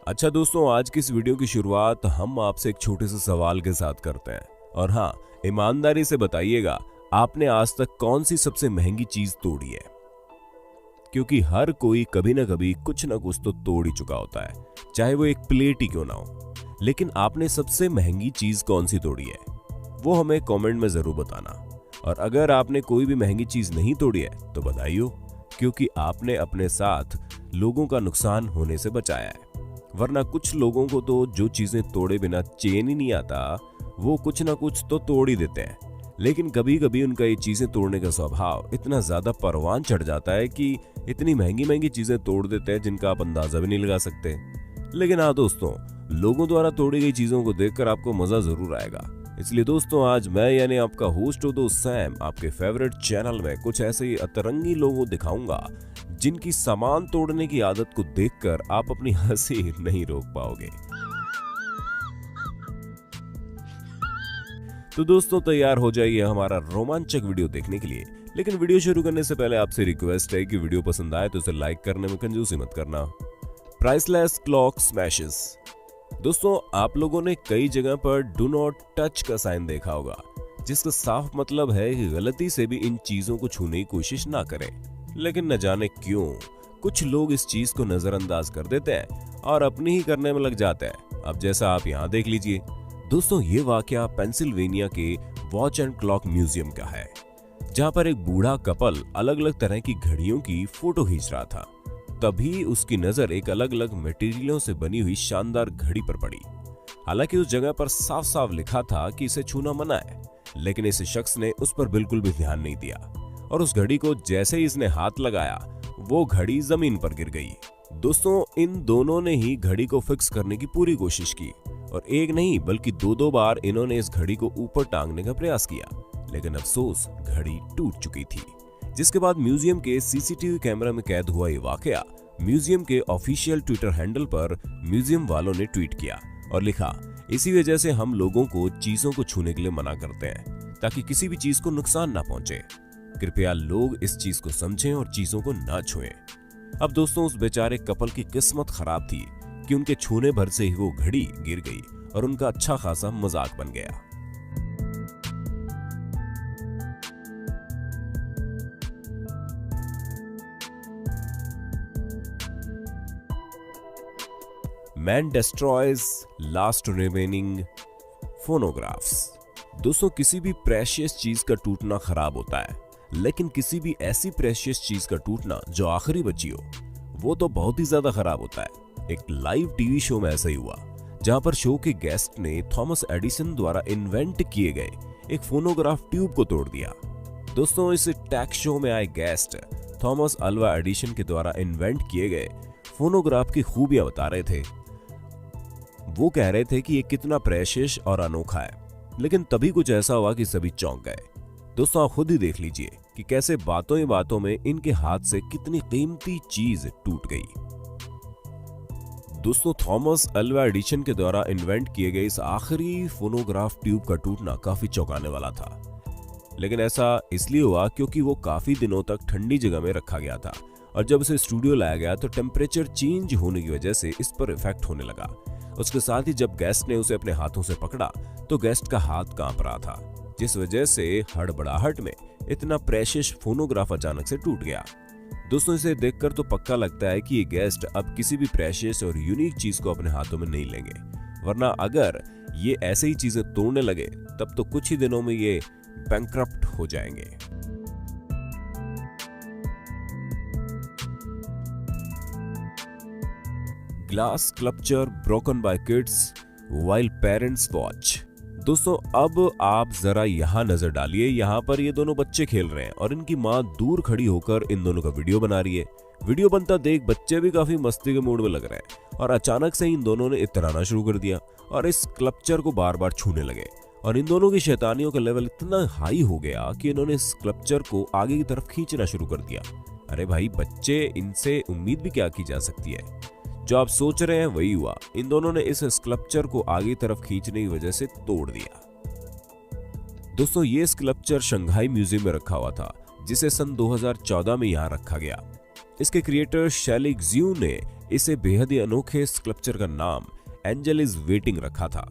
अच्छा दोस्तों, आज की इस वीडियो की शुरुआत हम आपसे एक छोटे से सवाल के साथ करते हैं। और हाँ, ईमानदारी से बताइएगा, आपने आज तक कौन सी सबसे महंगी चीज तोड़ी है? क्योंकि हर कोई कभी ना कभी कुछ ना कुछ तो तोड़ ही चुका होता है, चाहे वो एक प्लेट ही क्यों ना हो। लेकिन आपने सबसे महंगी चीज कौन सी तोड़ी है, वो हमें कमेंट में जरूर बताना। और अगर आपने कोई भी महंगी चीज नहीं तोड़ी है तो बधाई हो, क्योंकि आपने अपने साथ लोगों का नुकसान होने से बचाया है। वरना कुछ लोगों को तो जो चीजें तोड़े बिना चैन ही नहीं आता, वो कुछ ना कुछ तो तोड़ ही देते हैं। लेकिन कभी कभी उनका ये चीजें तोड़ने का स्वभाव इतना ज्यादा परवान चढ़ जाता है कि इतनी महंगी महंगी चीजें तोड़ देते हैं जिनका आप अंदाजा भी नहीं लगा सकते। लेकिन हाँ दोस्तों, लोगों द्वारा तोड़ी गई चीजों को देखकर आपको मजा जरूर आएगा। इसलिए दोस्तों, आज मैं यानी आपका होस्ट हो दोस्त सैम आपके फेवरेट चैनल में कुछ ऐसे ही अतरंगी लोगों को दिखाऊंगा जिनकी सामान तोड़ने की आदत को देखकर आप अपनी हंसी नहीं रोक पाओगे। तो दोस्तों, तैयार हो जाइए हमारा रोमांचक वीडियो देखने के लिए। लेकिन वीडियो शुरू करने से पहले आपसे रिक्वेस्ट है कि वीडियो पसंद आए तो इसे लाइक करने में कंजूसी मत करना। Priceless clock smashes. दोस्तों, आप लोगों ने कई जगह पर डू नॉट टच का साइन देखा होगा, जिसका साफ मतलब है कि गलती से भी इन चीजों को छूने की कोशिश ना करें। लेकिन न जाने क्यों कुछ लोग इस चीज को नजरअंदाज कर देते हैं और अपनी ही करने में लग जाते हैं। अब जैसा आप यहाँ देख लीजिए। दोस्तों, ये वाकया पेंसिल्वेनिया के वॉच एंड क्लॉक म्यूजियम का है, जहाँ पर एक बूढ़ा कपल अलग अलग तरह की घड़ियों की फोटो खींच रहा था। तभी उसकी नजर एक अलग अलग मटेरियलों से बनी हुई शानदार घड़ी पर पड़ी। हालांकि उस जगह पर साफ साफ लिखा था कि इसे छूना मना है, लेकिन इस शख्स ने उस पर बिल्कुल भी ध्यान नहीं दिया और उस घड़ी को जैसे ही इसने हाथ लगाया, वो घड़ी जमीन पर गिर गई। दोस्तों, इन दोनों ने ही घड़ी को फिक्स करने की पूरी कोशिश की और एक नहीं बल्कि दो बार इन्होंने इस घड़ी को ऊपर टांगने का प्रयास किया। लेकिन अफसोस, घड़ी टूट चुकी थी। जिसके बाद म्यूजियम के सीसीटीवी कैमरा में कैद हुआ ये वाकया म्यूजियम के ऑफिशियल ट्विटर हैंडल पर म्यूजियम वालों ने ट्वीट किया और लिखा, इसी वजह से हम लोगों को चीजों को छूने के लिए मना करते हैं, ताकि किसी भी चीज को नुकसान ना पहुंचे। कृपया लोग इस चीज को समझें और चीजों को ना छुएं। अब दोस्तों, उस बेचारे कपल की किस्मत खराब थी कि उनके छूने भर से ही वो घड़ी गिर गई और उनका अच्छा खासा मजाक बन गया। Man destroys last remaining phonographs. दोस्तों, किसी भी प्रेशियस चीज का टूटना खराब होता है, लेकिन किसी भी ऐसी प्रेशियस चीज का टूटना जो आखिरी बची हो, वो तो बहुत ही ज्यादा खराब होता है। एक लाइव टीवी शो में ऐसा ही हुआ, जहां पर शो के गेस्ट ने थॉमस एडिसन द्वारा इन्वेंट किए गए एक फोनोग्राफ ट्यूब को तोड़ दिया। दोस्तों, इस टैक शो में आए गेस्ट थॉमस अल्वा एडिसन के द्वारा इन्वेंट किए गए फोनोग्राफ की खूबियां बता रहे थे। वो कह रहे थे कि ये कितना प्रेशियस और अनोखा है। लेकिन तभी कुछ ऐसा हुआ कि सभी चौंक गए। दोस्तों, आप खुद ही देख लीजिए कि कैसे बातों ही बातों में इनके हाथ से कितनी कीमती चीज टूट गई। दोस्तों, थॉमस अल्वा एडिसन के द्वारा इन्वेंट किए गए इस आखिरी फोनोग्राफ ट्यूब का टूटना काफी चौंकाने वाला था। लेकिन ऐसा इसलिए हुआ क्योंकि वो काफी दिनों तक ठंडी जगह में रखा गया था और जब उसे स्टूडियो लाया गया तो टेम्परेचर चेंज होने की वजह से इस पर इफेक्ट होने लगा। उसके साथ ही जब गेस्ट ने उसे अपने हाथों से पकड़ा तो गेस्ट का हाथ कांप रहा था, जिस वजह से हड़बड़ाहट में इतना प्रेशियस फोनोग्राफ अचानक से टूट गया। दोस्तों, इसे देखकर तो पक्का लगता है कि ये गेस्ट अब किसी भी प्रेशियस और यूनिक चीज को अपने हाथों में नहीं लेंगे, वरना अगर ये ऐसे ही चीजें तोड़ने लगे तब तो कुछ ही दिनों में ये बैंकरप्ट हो जाएंगे। Glass sculpture broken by Keats while parents watch. दोस्तों, अब आप जरा यहाँ नजर डालिए। यहाँ पर ये दोनों बच्चे खेल रहे हैं और इनकी माँ दूर खड़ी होकर इन दोनों का वीडियो बना रही है। वीडियो बनता देख बच्चे भी काफी मस्ती के मूड में लग रहे हैं और अचानक से इन दोनों ने इतराना शुरू कर दिया और इस स्कल्पचर को बार बार छूने लगे। और इन दोनों की शैतानियों का लेवल इतना हाई हो गया कि इन्होंने इस स्कल्पचर को आगे की तरफ खींचना शुरू कर दिया। अरे भाई बच्चे, इनसे उम्मीद भी क्या की जा सकती है। जो आप सोच रहे हैं वही हुआ। इन दोनों ने इस स्कल्पचर को आगे तरफ खींचने की वजह से तोड़ दिया। दोस्तों, ये स्कल्पचर शंघाई म्यूजियम में रखा हुआ था, जिसे सन 2014 में यहां रखा गया। इसके क्रिएटर शैली ज्यू ने इसे बेहद ही अनोखे स्कल्पचर का नाम एंजल इज वेटिंग रखा था।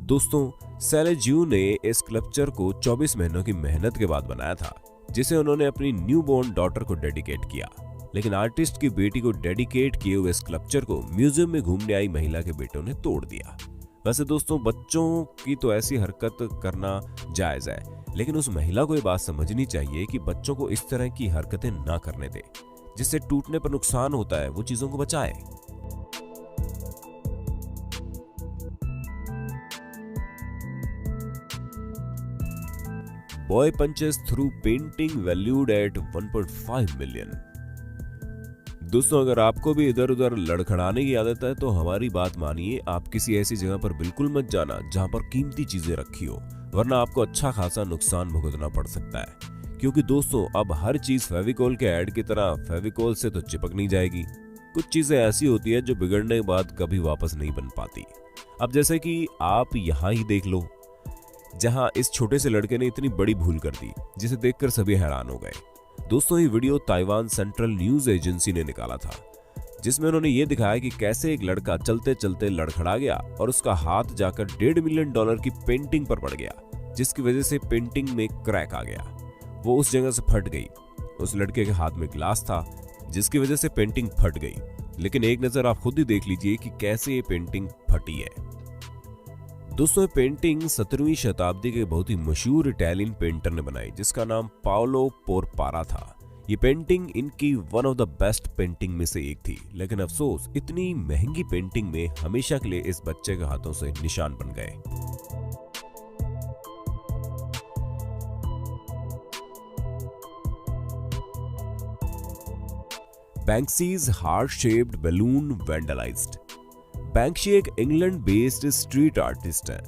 दोस्तों, सेलेज्यू ने इस स्कल्पचर को 24 महीनों की मेहनत के बाद बनाया था, जिसे उन्होंने अपनी न्यूबॉर्न डॉटर को डेडिकेट किया। लेकिन आर्टिस्ट की बेटी को डेडिकेट किए हुए स्कल्पचर को म्यूजियम में घूमने आई महिला के बेटों ने तोड़ दिया। वैसे दोस्तों, बच्चों की तो ऐसी हरकत करना जायज है, लेकिन उस महिला को ये बात समझनी चाहिए कि बच्चों को इस तरह की हरकतें ना करने दे, जिससे टूटने पर नुकसान होता है, वो चीजों को बचाए। Boy punches through painting valued at 1.5 million. दोस्तों, अगर आपको भी इधर उधर लड़खड़ाने की आदत है तो हमारी बात मानिए, आप किसी ऐसी जगह पर बिल्कुल मत जाना जहां पर कीमती चीजें रखी हो, वरना आपको अच्छा खासा नुकसान भुगतना पड़ सकता है। क्योंकि दोस्तों, अब हर चीज फेविकोल के ऐड की तरह फेविकोल से तो चिपक नहीं जाएगी। कुछ चीजें ऐसी होती है जो बिगड़ने के बाद कभी वापस नहीं बन पाती। अब जैसे कि आप यहाँ ही देख लो, जहां इस छोटे से लड़के ने इतनी बड़ी भूल कर दी, जिसे देखकर सभी हैरान हो गए। दोस्तों, ये video Taiwan central news agency ने निकाला था, जिसमें उन्होंने ये दिखाया कि कैसे एक लड़का चलते चलते लड़खड़ा गया और उसका हाथ जाकर $1.5 मिलियन की पेंटिंग पर पड़ गया, जिसकी वजह से पेंटिंग में क्रैक आ गया। वो उस जगह से फट गई। उस लड़के के हाथ में ग्लास था, जिसकी वजह से पेंटिंग फट गई। लेकिन एक नजर आप खुद ही देख लीजिए कि कैसे ये पेंटिंग फटी है। दोस्तों, ये पेंटिंग 17वीं शताब्दी के बहुत ही मशहूर इटालियन पेंटर ने बनाई, जिसका नाम पाओलो पोरपारा था। ये पेंटिंग इनकी one of the best painting में से एक थी। लेकिन अफसोस, इतनी महंगी पेंटिंग में हमेशा के लिए इस बच्चे के हाथों से निशान बन गए। बैंक्सीज हार्ट शेप्ड बैलून वैंडलाइज्ड। बैंक्सी एक इंग्लैंड बेस्ड स्ट्रीट आर्टिस्ट है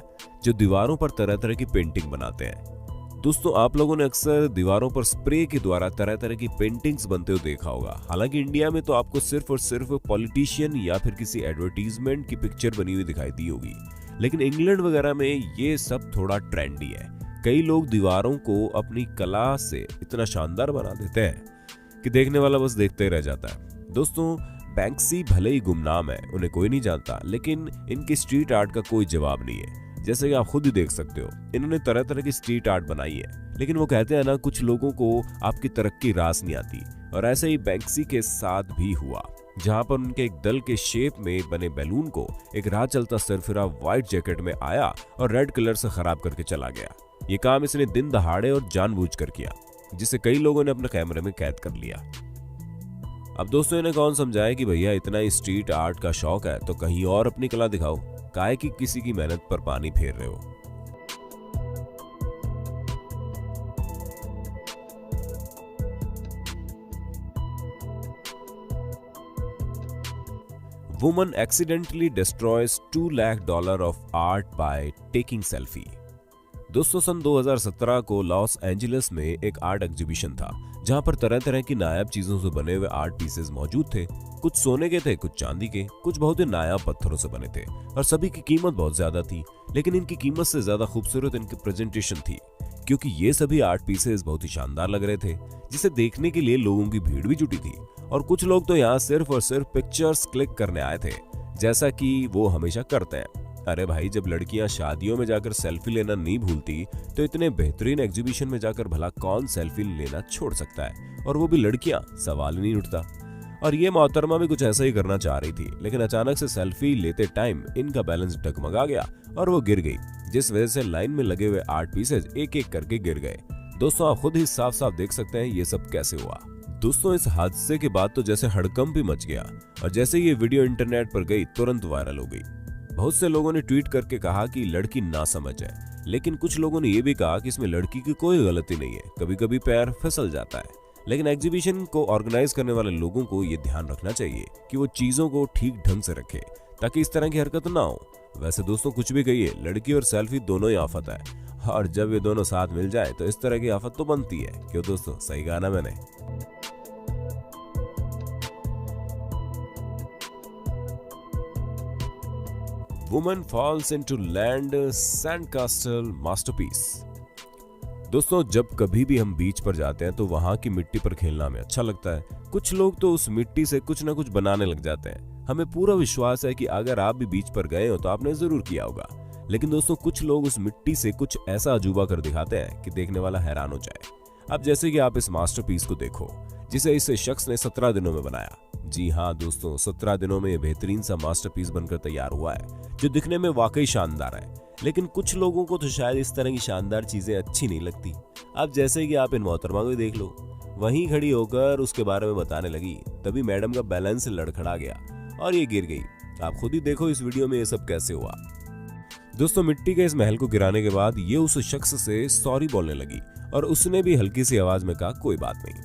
जो दीवारों पर तरह तरह की पेंटिंग बनाते हैं। दोस्तों, आप लोगों ने अक्सर दीवारों पर स्प्रे के द्वारा तरह तरह की पेंटिंग्स बनते हुए देखा होगा। हालांकि इंडिया में तो आपको सिर्फ और सिर्फ पॉलिटिशियन या फिर किसी एडवर्टीजमेंट की पिक्चर बनी हुई दिखाई दी होगी, लेकिन इंग्लैंड वगैरह में ये सब थोड़ा ट्रेंडी है। कई लोग दीवारों को अपनी कला से इतना शानदार बना देते हैं कि देखने वाला बस देखते ही रह जाता है। दोस्तों, बैंक्सी भले ही गुमनाम है, उन्हें कोई नहीं जानता, लेकिन इनकी स्ट्रीट आर्ट का कोई जवाब नहीं है। जैसे कि आप खुद ही देख सकते हो, इन्होंने तरह तरह की स्ट्रीट आर्ट बनाई है। लेकिन वो कहते हैं ना, कुछ लोगों को आपकी तरक्की रास नहीं आती। और ऐसे ही बैंक्सी के साथ भी हुआ, जहां पर उनके एक दल के शेप में बने बैलून को एक राह चलता सरफिरा व्हाइट जैकेट में आया और रेड कलर से खराब करके चला गया। ये काम इसने दिन दहाड़े और जानबूझकर किया, जिसे कई लोगों ने अपने कैमरे में कैद कर लिया। अब दोस्तों, इन्हें कौन समझाए कि भैया इतना ही स्ट्रीट आर्ट का शौक है तो कहीं और अपनी कला दिखाओ, काहे कि किसी की मेहनत पर पानी फेर रहे हो। Woman accidentally destroys $2 lakh of art by taking selfie. दोस्तों, सन 2017 को लॉस एंजलिस में एक आर्ट एग्जीबिशन था, जहां पर तरह तरह की नायाब चीजों से बने हुए आर्ट पीसेस मौजूद थे। कुछ सोने के थे, कुछ चांदी के, कुछ बहुत ही नायाब पत्थरों से बने थे और सभी की कीमत बहुत ज्यादा थी। लेकिन इनकी कीमत से ज्यादा खूबसूरत इनकी प्रेजेंटेशन थी, क्योंकि ये सभी आर्ट पीसेस बहुत ही शानदार लग रहे थे, जिसे देखने के लिए लोगों की भीड़ भी जुटी थी। और कुछ लोग तो यहाँ सिर्फ और सिर्फ पिक्चर्स क्लिक करने आए थे, जैसा कि वो हमेशा करते हैं। अरे भाई, जब लड़कियां शादियों में जाकर सेल्फी लेना नहीं भूलती, तो इतने बेहतरीन एग्जीबिशन में जाकर भला कौन सेल्फी लेना छोड़ सकता है? और वो भी लड़कियां, सवाल ही नहीं उठता। और ये मोहतरमा भी कुछ ऐसा ही करना चाह रही थी, लेकिन अचानक से सेल्फी लेते टाइम इनका बैलेंस डगमगा गया और वो गिर गई, जिस वजह से लाइन में लगे हुए आर्ट पीसेज एक एक करके गिर गए। दोस्तों, आप खुद ही साफ साफ देख सकते हैं ये सब कैसे हुआ। दोस्तों, इस हादसे के बाद तो जैसे हड़कंप भी मच गया, और जैसे ये वीडियो इंटरनेट पर गई तुरंत वायरल हो गई। बहुत से लोगों ने ट्वीट करके कहा कि लड़की नासमझ है, लेकिन कुछ लोगों ने यह भी कहा कि इसमें लड़की की कोई गलती नहीं है, कभी कभी पैर फिसल जाता है। लेकिन एग्जीबिशन को ऑर्गेनाइज करने वाले लोगों को यह ध्यान रखना चाहिए कि वो चीजों को ठीक ढंग से रखे, ताकि इस तरह की हरकत ना हो। वैसे दोस्तों, कुछ भी कहिए, लड़की और सेल्फी दोनों ही आफत है, और जब ये दोनों साथ मिल जाए तो इस तरह की आफत तो बनती है। क्यों दोस्तों, सही कहा ना मैंने? Woman falls into land sandcastle masterpiece. दोस्तों, जब कभी भी हम बीच पर जाते हैं तो वहां की मिट्टी पर खेलना हमें अच्छा लगता है। कुछ लोग तो उस मिट्टी से कुछ ना कुछ बनाने लग जाते हैं। हमें पूरा विश्वास है कि अगर आप भी बीच पर गए हो तो आपने जरूर किया होगा। लेकिन दोस्तों कुछ लोग उस मिट्टी से कुछ ऐसा अजूबा कर दिखाते हैं कि देखने वाला हैरान हो जाए। अब जैसे कि आप इस मास्टरपीस को देखो जिसे इस शख्स ने 17 दिनों में बनाया। जी हाँ दोस्तों, 17 दिनों में बेहतरीन सा मास्टरपीस बनकर तैयार हुआ है जो दिखने में वाकई शानदार है। लेकिन कुछ लोगों को तो शायद इस तरह की शानदार चीजें अच्छी नहीं लगती। अब जैसे कि आप इन मोहतरमा को देख लो, वहीं खड़ी होकर उसके बारे में बताने लगी, तभी मैडम का बैलेंस लड़खड़ा गया और ये गिर गई। आप खुद ही देखो इस वीडियो में ये सब कैसे हुआ। दोस्तों मिट्टी के इस महल को गिराने के बाद ये उस शख्स से सॉरी बोलने लगी और उसने भी हल्की सी आवाज में कहा कोई बात नहीं।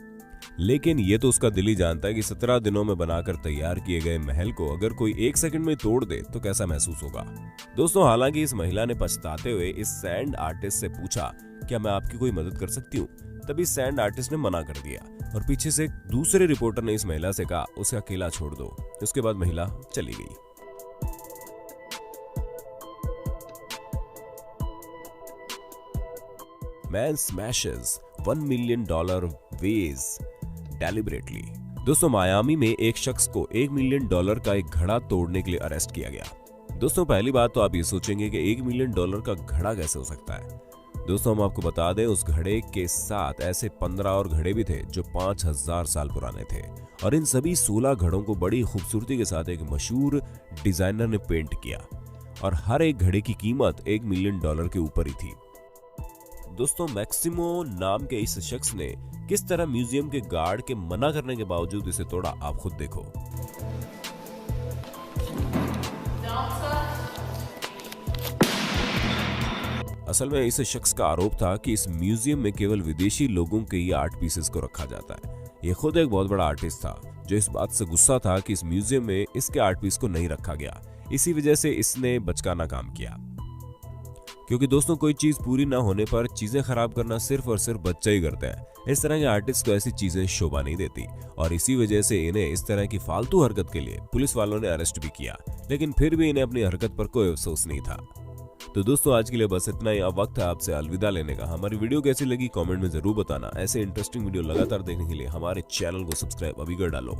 लेकिन ये तो उसका दिल ही जानता है कि 17 दिनों में बनाकर तैयार किए गए महल को अगर कोई 1 सेकंड में तोड़ दे तो कैसा महसूस होगा। दोस्तों हालांकि इस महिला ने पछताते हुए इस सैंड आर्टिस्ट से पूछा क्या मैं आपकी कोई मदद कर सकती हूँ। तभी सैंड आर्टिस्ट ने मना कर दिया और पीछे से दूसरे रिपोर्टर ने इस महिला से कहा उसे अकेला छोड़ दो। उसके बाद महिला चली गई। Man smashes $1 million vase deliberately। दोस्तों मायामी में एक शख्स को $1 मिलियन का एक घड़ा तोड़ने के लिए अरेस्ट किया गया। दोस्तों पहली बात तो आप ये सोचेंगे कि $1 मिलियन का घड़ा कैसे हो सकता है। दोस्तों हम आपको बता दें उस घड़े के साथ ऐसे 15 और घड़े भी थे जो 5000 साल पुराने थे और इन सभी 16 घड़ों को बड़ी खूबसूरती के साथ एक मशहूर डिजाइनर ने पेंट किया और हर एक घड़े की कीमत $1 मिलियन के ऊपर ही थी। दोस्तों मैक्सिमो नाम के इस शख्स ने किस तरह म्यूजियम के गार्ड के मना करने के बावजूद इसे तोड़ा, आप खुद देखो। असल में इस शख्स का आरोप था कि इस म्यूजियम में केवल विदेशी लोगों के ही आर्ट पीसेस को रखा जाता है। ये खुद एक बहुत बड़ा आर्टिस्ट था जो इस बात से गुस्सा था कि इस म्यूजियम में इसके आर्ट पीस को नहीं रखा गया। इसी वजह से इसने बचकाना काम किया, क्योंकि दोस्तों कोई चीज पूरी ना होने पर चीजें खराब करना सिर्फ और सिर्फ बच्चा ही करता है। इस तरह के आर्टिस्ट को ऐसी चीजें शोभा नहीं देती और इसी वजह से इन्हें इस तरह की फालतू हरकत के लिए पुलिस वालों ने अरेस्ट भी किया, लेकिन फिर भी इन्हें अपनी हरकत पर कोई अफसोस नहीं था। तो दोस्तों आज के लिए बस इतना ही। अब वक्त है आपसे अलविदा लेने का। हमारी वीडियो कैसी लगी कमेंट में जरूर बताना। ऐसे इंटरेस्टिंग वीडियो लगातार देखने के लिए हमारे चैनल को सब्सक्राइब अभी कर डालो।